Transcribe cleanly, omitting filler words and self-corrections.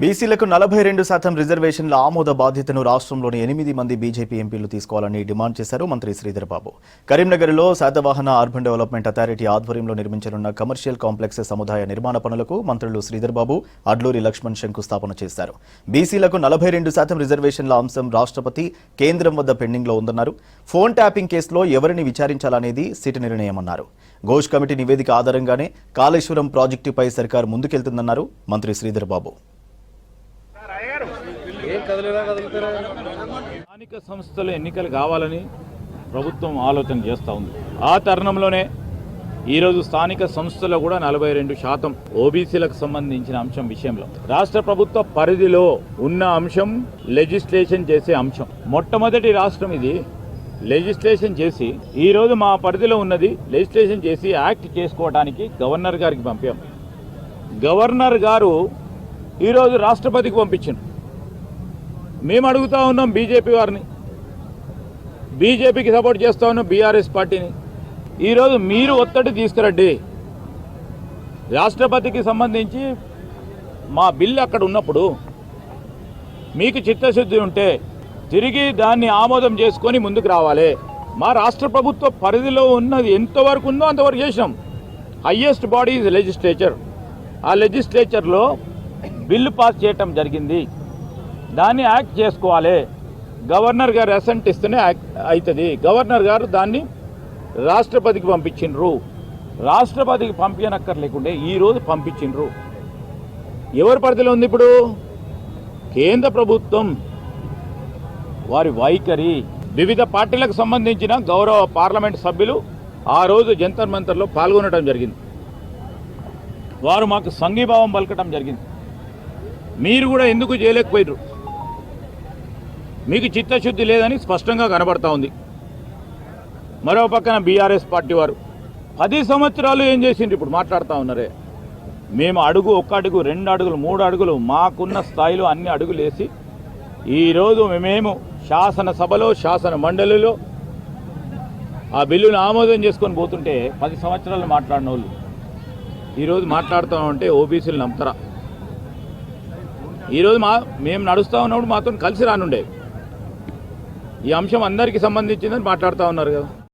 బీసీలకు 42% రిజర్వేషన్ల ఆమోద బాధ్యతను రాష్ట్రంలోని 8 మంది బీజేపీ ఎంపీలు తీసుకోవాలని డిమాండ్ చేశారు మంత్రి శ్రీధర్ బాబు. కరీంనగర్లో శాతవాహన అర్బన్ డెవలప్మెంట్ అథారిటీ ఆధ్వర్యంలో నిర్మించనున్న కమర్షియల్ కాంప్లెక్స్ సముదాయ నిర్మాణ పనులకు మంత్రులు శ్రీధర్ బాబు, అడ్లూరి లక్ష్మణ్ శంకుస్థాపన చేశారు. బీసీలకు 42% రిజర్వేషన్ల అంశం రాష్ట్రపతి, కేంద్రం వద్ద పెండింగ్లో ఉందన్నారు. ఫోన్ ట్యాపింగ్ కేసులో ఎవరిని విచారించాలనేది సిట్ నిర్ణయమన్నారు. ఘోష్ కమిటీ నివేదిక ఆధారంగానే కాళేశ్వరం ప్రాజెక్టుపై సర్కార్ ముందుకెళ్తుందన్నారు మంత్రి శ్రీధర్ బాబు. స్థానిక సంస్థల ఎన్నికలు కావాలని ప్రభుత్వం ఆలోచన చేస్తూ ఉంది. ఆ తరుణంలోనే ఈరోజు స్థానిక సంస్థలో కూడా 42% ఓబీసీలకు సంబంధించిన అంశం విషయంలో రాష్ట్ర ప్రభుత్వ పరిధిలో ఉన్న అంశం లెజిస్లేషన్ చేసే అంశం. మొట్టమొదటి రాష్ట్రం ఇది. లెజిస్లేషన్ చేసి ఈరోజు మా పరిధిలో ఉన్నది లెజిస్లేషన్ చేసి యాక్ట్ చేసుకోవడానికి గవర్నర్ గారికి పంపాం. గవర్నర్ గారు ఈరోజు రాష్ట్రపతికి పంపించారు. మేము అడుగుతా ఉన్నాం బీజేపీ వారిని, బీజేపీకి సపోర్ట్ చేస్తూ ఉన్నాం బీఆర్ఎస్ పార్టీని. ఈరోజు మీరు ఒత్తిడి తీసుకురండి. రాష్ట్రపతికి సంబంధించి మా బిల్లు అక్కడ ఉన్నప్పుడు మీకు చిత్తశుద్ధి ఉంటే తిరిగి దాన్ని ఆమోదం చేసుకొని ముందుకు రావాలి. మా రాష్ట్ర ప్రభుత్వ పరిధిలో ఉన్నది ఎంతవరకు ఉందో అంతవరకు చేసినాం. Highest body is legislature. ఆ లెజిస్లేచర్లో బిల్లు పాస్ చేయటం జరిగింది. దాన్ని యాక్ట్ చేసుకోవాలి. గవర్నర్ గారు అసెంట్ ఇస్తేనే అవుతుంది. గవర్నర్ గారు దాన్ని రాష్ట్రపతికి పంపించిండ్రు. రాష్ట్రపతికి పంపించనక్కర్లేకుండే ఈరోజు పంపించిండ్రు. ఎవరి పరిధిలో ఉంది ఇప్పుడు? కేంద్ర ప్రభుత్వం వారి వైఖరి. వివిధ పార్టీలకు సంబంధించిన గౌరవ పార్లమెంట్ సభ్యులు ఆ రోజు జంతర్ మంతర్లో పాల్గొనడం జరిగింది. వారు మాకు సంఘీభావం పలకటం జరిగింది. మీరు కూడా ఎందుకు చేయలేకపోయారు? మీకు చిత్తశుద్ధి లేదని స్పష్టంగా కనబడతా ఉంది. మరో పక్కన బీఆర్ఎస్ పార్టీ వారు 10 సంవత్సరాలు ఏం చేసిండ్రు ఇప్పుడు మాట్లాడుతూ ఉన్నారే. మేము అడుగు, 1 అడుగు, 2 అడుగులు, 3 అడుగులు మాకున్న స్థాయిలో అన్ని అడుగులు వేసి ఈరోజు మేము శాసనసభలో, శాసన మండలిలో ఆ బిల్లును ఆమోదం చేసుకొని పోతుంటే 10 సంవత్సరాలు మాట్లాడిన వాళ్ళు ఈరోజు మాట్లాడుతామంటే ఓబీసీలు నమ్ముతారా? ఈరోజు మేము నడుస్తూ ఉన్నప్పుడు మాతో కలిసి రానుండే. ఈ అంశం అందరికీ సంబంధించిందని మాట్లాడుతూ ఉన్నారు కదా.